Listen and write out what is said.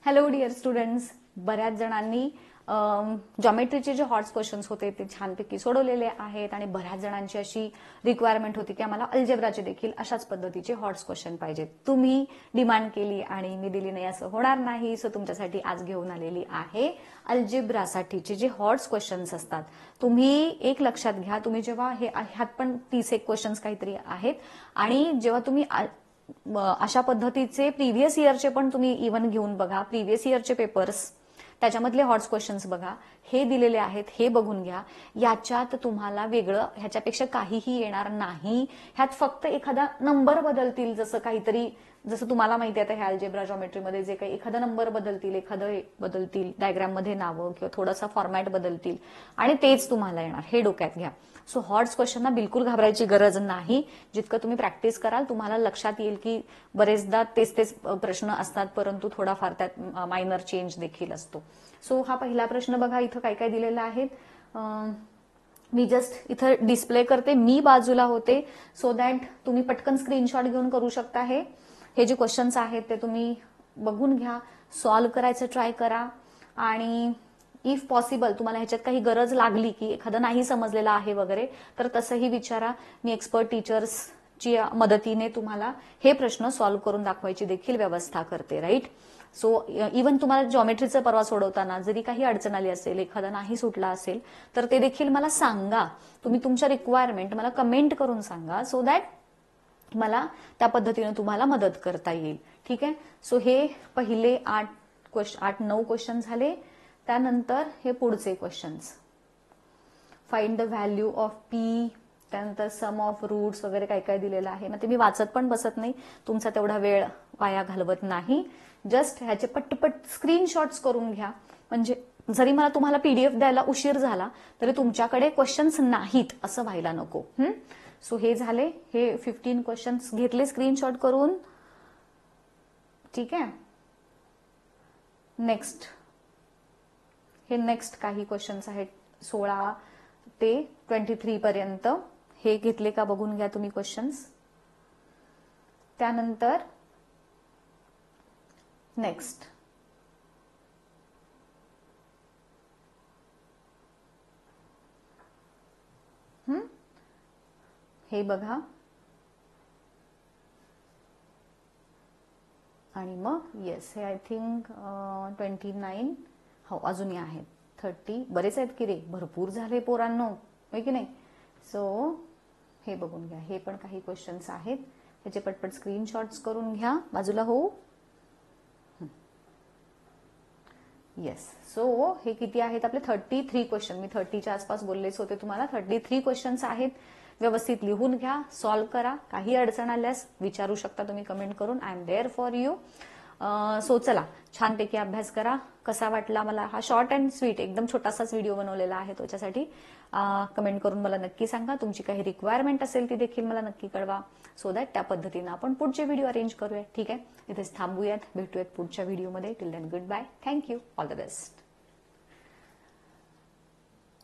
Hello dear students, बऱ्याच जणांनी जॉमेट्रीचे जे हॉट्स क्वेश्चन्स होते ते छानपैकी सोडवलेले आहेत आणि बऱ्याच जणांची अशी रिक्वायरमेंट होती की आम्हाला अल्जेब्राचे देखील अशाच पद्धतीचे हॉट्स क्वेश्चन पाहिजेत. तुम्ही डिमांड केली आणि मी दिली नाही असं होणार नाही. सो तुमच्यासाठी आज घेऊन आलेली आहे अल्जेब्रासाठीचे जे हॉट्स क्वेश्चन्स असतात. तुम्ही एक लक्षात घ्या, तुम्ही जेव्हा हे ह्यात पण 30 एक क्वेश्चन्स काहीतरी आहेत आणि जेव्हा तुम्ही अशा पद्धतीचे प्रिव्हियस इयरचे पण तुम्ही इव्हन घेऊन बघा, प्रिव्हियस इयरचे पेपर्स त्याच्यामधले हॉट्स क्वेश्चन्स बघा, हे दिलेले आहेत हे बघून घ्या. याच्यात तुम्हाला वेगळं ह्याच्यापेक्षा काहीही येणार नाही. ह्यात फक्त एखादा नंबर बदलतील, जसं तुम्हाला माहिती आहे आता ह्या अल्जेब्रा जॉमेट्रीमध्ये जे काही एखादा नंबर बदलतील, एखादं बदलतील, डायग्राम मध्ये नावं किंवा थोडासा फॉर्मॅट बदलतील आणि तेच तुम्हाला येणार, हे डोक्यात घ्या. सो हॉट्स क्वेश्चनना बिलकुल घाबरायची गरज नाही. जितकं तुम्ही प्रॅक्टिस कराल तुम्हाला लक्षात येईल की बरेचदा तेच प्रश्न असतात, परंतु थोडाफार त्यात मायनर चेंज देखील असतो. सो हा पहिला प्रश्न बघा, इथं काय काय दिलेला आहे. मी जस्ट इथं डिस्प्ले करते, मी बाजूला होते सो दॅट तुम्ही पटकन स्क्रीनशॉट घेऊन करू शकता. हे जे क्वेश्चन्स आहेत ते तुम्ही बघून घ्या, सॉल्व्ह करायचं ट्राय करा आणि इफ पॉसिबल तुम्हाला ह्याच्यात काही गरज लागली की एखादं नाही समजलेलं आहे वगैरे तर तसंही विचारा. मी एक्सपर्ट टीचर्सची मदतीने तुम्हाला हे प्रश्न सॉल्व्ह करून दाखवायची देखील व्यवस्था करते, राईट. सो इव्हन तुम्हाला जॉमेट्रीचं परवा सोडवताना जरी काही अडचण आली असेल, एखादा नाही सुटला असेल तर ते देखील मला सांगा. तुम्ही तुमच्या रिक्वायरमेंट मला कमेंट करून सांगा सो दॅट मला त्या पद्धतीने तुम्हाला मदत करता येईल. ठीक आहे. सो हे पहिले 8-9 क्वेश्चन झाले. त्यानंतर हे पुढचे questions, find the value of P, त्यानंतर सम ऑफ रूट्स वगैरे काय काय दिलेलं आहे. मग ते मी वाचत पण बसत नाही, तुमचा तेवढा वेळ वाया घालवत नाही. जस्ट ह्याचे पटपट स्क्रीनशॉट्स करून घ्या, म्हणजे जरी मला तुम्हाला पीडीएफ द्यायला उशीर झाला तरी तुमच्याकडे क्वेश्चन्स नाहीत असं व्हायला नको. सो हे झाले, हे 15 क्वेश्चन्स घेतले स्क्रीनशॉट करून. ठीक आहे. नेक्स्ट, हे नेक्स्ट काही क्वेश्चन्स आहेत 16 ते 23 पर्यंत, हे घेतले का बघून घ्या तुम्ही क्वेश्चन्स. त्यानंतर नेक्स्ट हे बघा आणि मग येस, हे आय थिंक 29, हो अजूनही आहेत 30, बरेच आहेत की रे, भरपूर झाले पोरांनो, होय की नाही. सो हे बघून घ्या, हे पण काही क्वेश्चन्स आहेत, त्याचे पटपट स्क्रीनशॉट्स करून घ्या बाजूला. हो येस. सो हे किती आहेत आपले 33 क्वेश्चन, मी 30च्या आसपास बोललेच होते तुम्हाला. 33 क्वेश्चन्स आहेत. व्यवस्थित लिहून घ्या, सॉल्व्ह करा. काही अडचण आल्यास विचारू शकता तुम्ही कमेंट करून. I am there for you. So चला, छानपैकी अभ्यास करा. कसा वाटला मला हा शॉर्ट अँड स्वीट एकदम छोटासाच व्हिडिओ बनवलेला आहे, त्याच्यासाठी कमेंट करून मला नक्की सांगा. तुमची काही रिक्वायरमेंट असेल ती देखील मला नक्की कळवा सो दॅट त्या पद्धतीनं आपण पुढचे व्हिडिओ अरेंज करूया. ठीक आहे, इथेच थांबूयात, भेटूयात पुढच्या व्हिडिओमध्ये. Till then good bye, thank you, all the best.